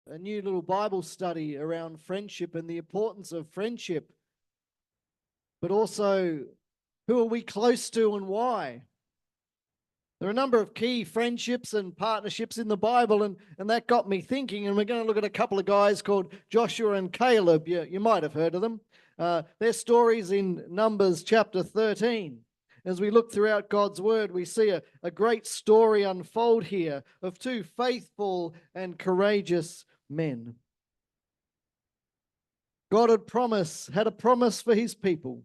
a new little Bible study around friendship and the importance of friendship, but also who are we close to and why? There are a number of key friendships and partnerships in the Bible, and that got me thinking. And we're going to look at a couple of guys called Joshua and Caleb. You might have heard of them. Their stories in Numbers chapter 13. As we look throughout God's word, we see a great story unfold here of two faithful and courageous men. God had a promise for his people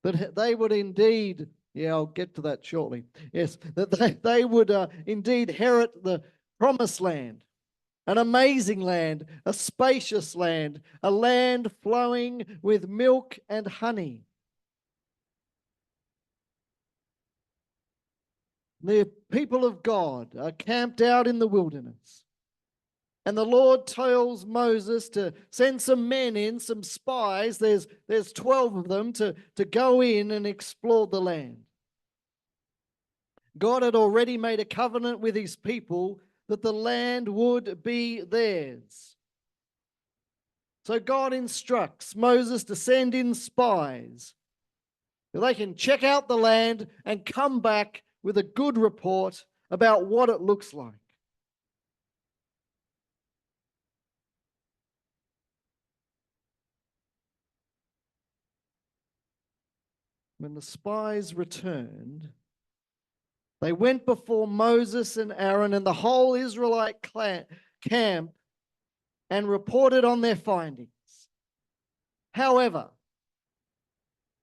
that they would indeed, I'll get to that shortly. Yes, that they would indeed inherit the promised land, an amazing land, a spacious land, a land flowing with milk and honey. The people of God are camped out in the wilderness. And the Lord tells Moses to send some men in, some spies. There's 12 of them to go in and explore the land. God had already made a covenant with his people that the land would be theirs. So God instructs Moses to send in spies. They can check out the land and come back with a good report about what it looks like. When the spies returned, they went before Moses and Aaron and the whole Israelite camp and reported on their findings. However,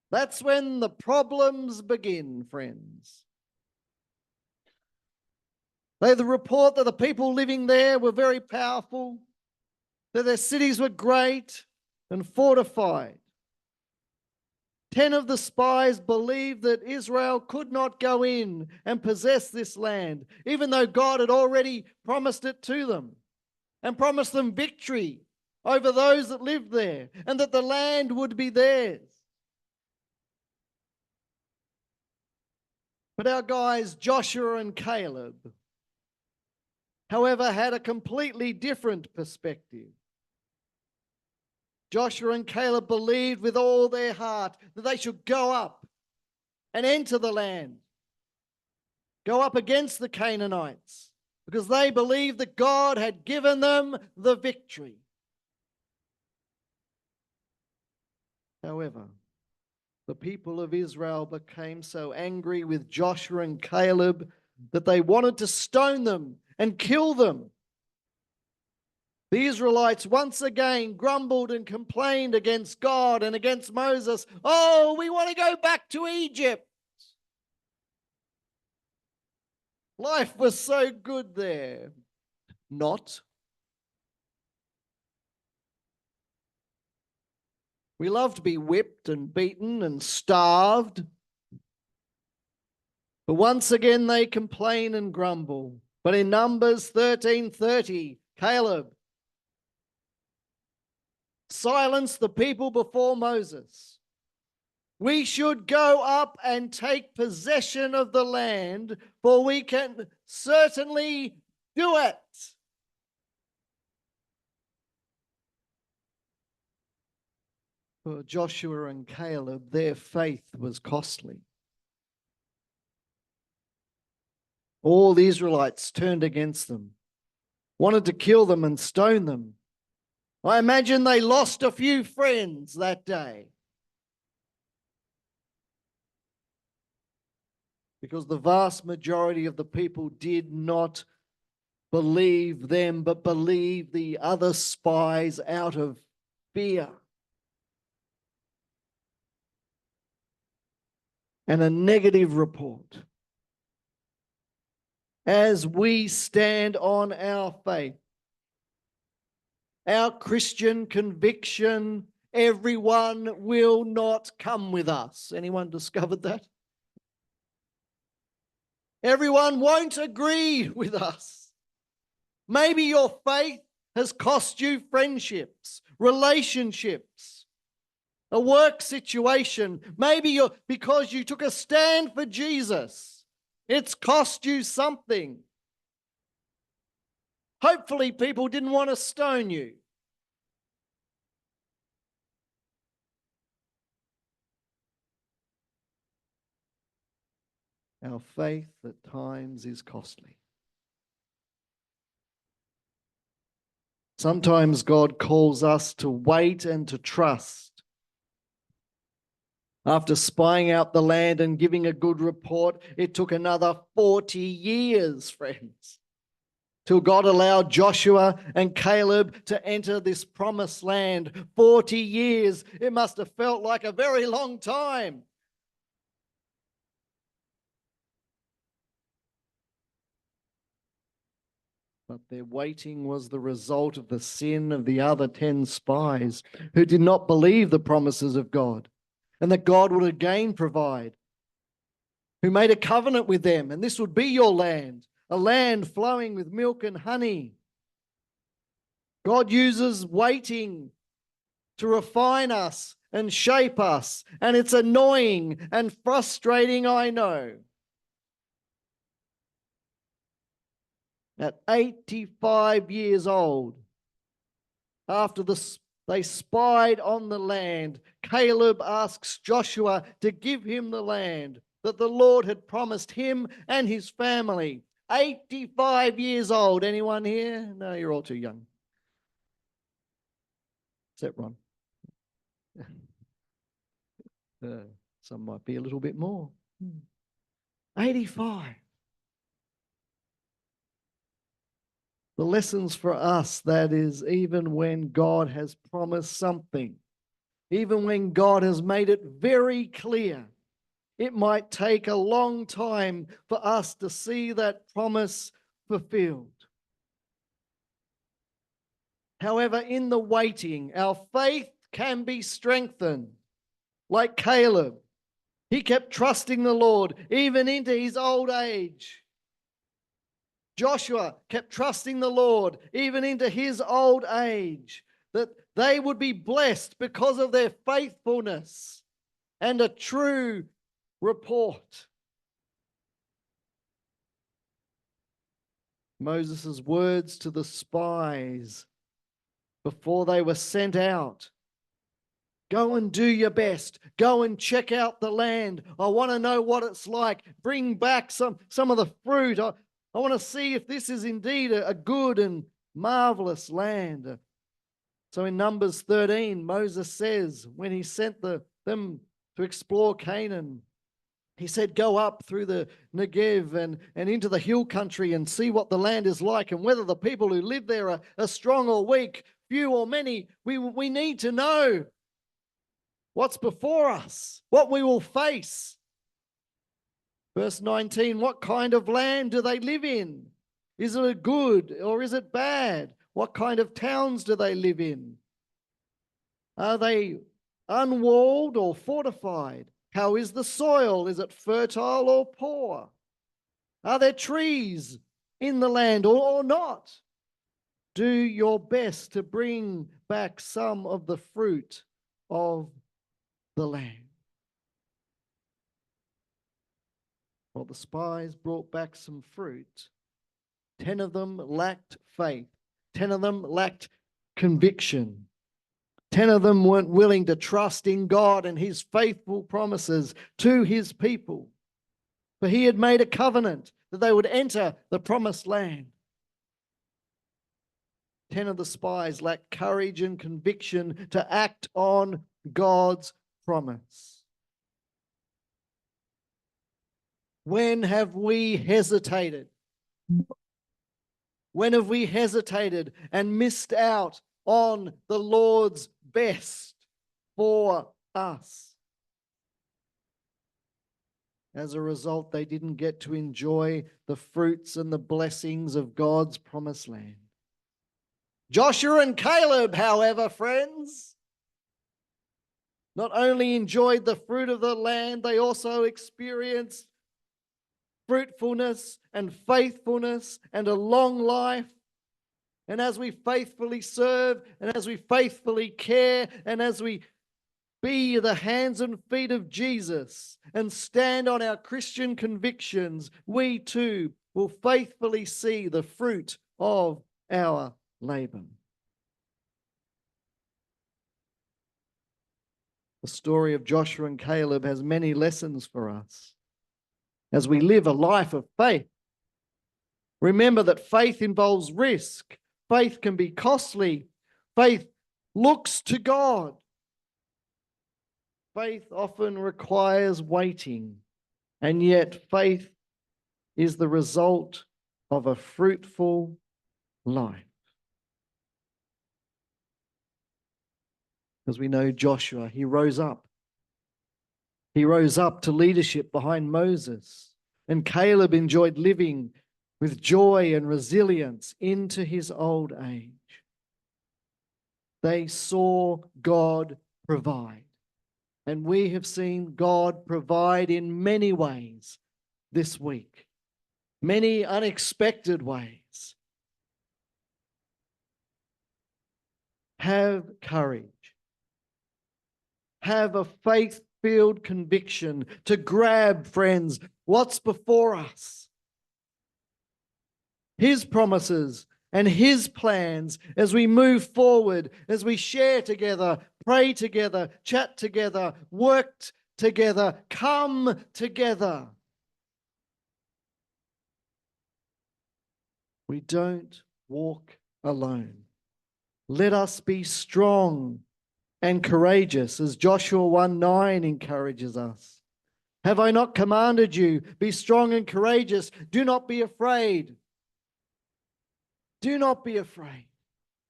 that's when the problems begin, friends. They report that the people living there were very powerful, that their cities were great and fortified. 10 of the spies believed that Israel could not go in and possess this land, even though God had already promised it to them and promised them victory over those that lived there and that the land would be theirs. But our guys, Joshua and Caleb, however, had a completely different perspective. Joshua and Caleb believed with all their heart that they should go up and enter the land, go up against the Canaanites, because they believed that God had given them the victory. However, the people of Israel became so angry with Joshua and Caleb that they wanted to stone them and kill them. The Israelites once again grumbled and complained against God and against Moses. Oh, we want to go back to Egypt. Life was so good there. Not. We love to be whipped and beaten and starved. But once again they complain and grumble. But in Numbers 13:30, Caleb silenced the people before Moses. We should go up and take possession of the land, for we can certainly do it. For Joshua and Caleb, their faith was costly. All the Israelites turned against them, wanted to kill them and stone them. I imagine they lost a few friends that day, because the vast majority of the people did not believe them, but believed the other spies out of fear and a negative report. As we stand on our faith, our Christian conviction, everyone will not come with us. Anyone discovered that? Everyone won't agree with us. Maybe your faith has cost you friendships, relationships, a work situation. Maybe because you took a stand for Jesus, it's cost you something. Hopefully people didn't want to stone you. Our faith at times is costly. Sometimes God calls us to wait and to trust. After spying out the land and giving a good report, it took another 40 years, friends, till God allowed Joshua and Caleb to enter this promised land. 40 years. It must have felt like a very long time. But their waiting was the result of the sin of the other 10 spies who did not believe the promises of God and that God would again provide, who made a covenant with them, and this would be your land, a land flowing with milk and honey. God uses waiting to refine us and shape us, and it's annoying and frustrating, I know. At 85 years old, after they spied on the land, Caleb asks Joshua to give him the land that the Lord had promised him and his family. 85 years old. Anyone here? No, you're all too young. Except Ron. Some might be a little bit more. 85. The lessons for us, that is, even when God has promised something, even when God has made it very clear, it might take a long time for us to see that promise fulfilled. However, in the waiting, our faith can be strengthened. Like Caleb, he kept trusting the Lord even into his old age. Joshua kept trusting the Lord even into his old age, that they would be blessed because of their faithfulness and a true report. Moses' words to the spies before they were sent out: go and do your best. Go and check out the land. I want to know what it's like. Bring back some of the fruit. I want to see if this is indeed a good and marvelous land. So in Numbers 13, Moses says, when he sent them to explore Canaan, he said, go up through the Negev and into the hill country and see what the land is like and whether the people who live there are strong or weak, few or many. We need to know what's before us, what we will face. Verse 19, what kind of land do they live in? Is it a good or is it bad? What kind of towns do they live in? Are they unwalled or fortified? How is the soil? Is it fertile or poor? Are there trees in the land or not? Do your best to bring back some of the fruit of the land. Well, the spies brought back some fruit. 10 of them lacked faith. 10 of them lacked conviction. 10 of them weren't willing to trust in God and his faithful promises to his people. For he had made a covenant that they would enter the promised land. 10 of the spies lacked courage and conviction to act on God's promise. When have we hesitated? When have we hesitated and missed out on the Lord's best for us? As a result, they didn't get to enjoy the fruits and the blessings of God's promised land. Joshua and Caleb, however, friends, not only enjoyed the fruit of the land, they also experienced fruitfulness and faithfulness and a long life. And as we faithfully serve and as we faithfully care and as we be the hands and feet of Jesus and stand on our Christian convictions, we too will faithfully see the fruit of our labor. The story of Joshua and Caleb has many lessons for us as we live a life of faith. Remember that faith involves risk. Faith can be costly. Faith looks to God. Faith often requires waiting, and yet faith is the result of a fruitful life. As we know Joshua, he rose up. He rose up to leadership behind Moses, and Caleb enjoyed living with joy and resilience into his old age. They saw God provide, and we have seen God provide in many ways this week, many unexpected ways. Have courage. Have a faith-filled conviction to grab, friends, what's before us. His promises and His plans as we move forward, as we share together, pray together, chat together, work together, come together. We don't walk alone. Let us be strong and courageous, as Joshua 1:9 encourages us. Have I not commanded you? Be strong and courageous. Do not be afraid. Do not be afraid.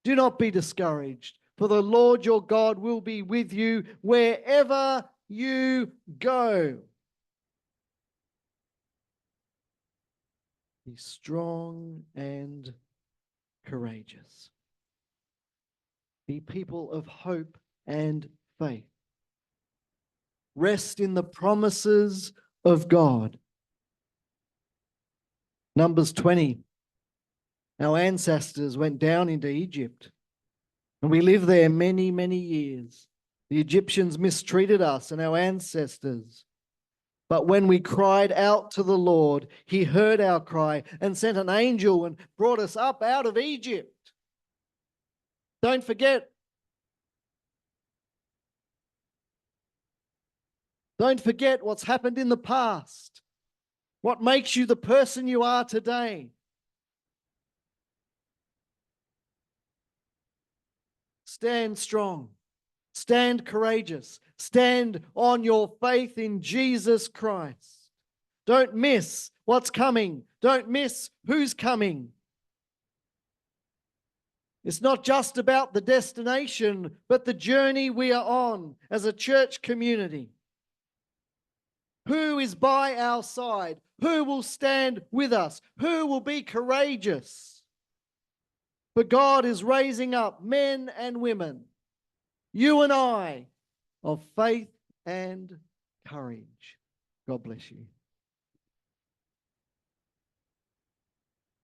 Do not be discouraged, for the Lord your God will be with you wherever you go. Be strong and courageous. Be people of hope and faith. Rest in the promises of God. Numbers 20. Our ancestors went down into Egypt, and we lived there many, many years. The Egyptians mistreated us and our ancestors. But when we cried out to the Lord, He heard our cry and sent an angel and brought us up out of Egypt. Don't forget. Don't forget what's happened in the past. What makes you the person you are today. Stand strong. Stand courageous. Stand on your faith in Jesus Christ. Don't miss what's coming. Don't miss who's coming. It's not just about the destination, but the journey we are on as a church community. Who is by our side? Who will stand with us? Who will be courageous? For God is raising up men and women, you and I, of faith and courage. God bless you.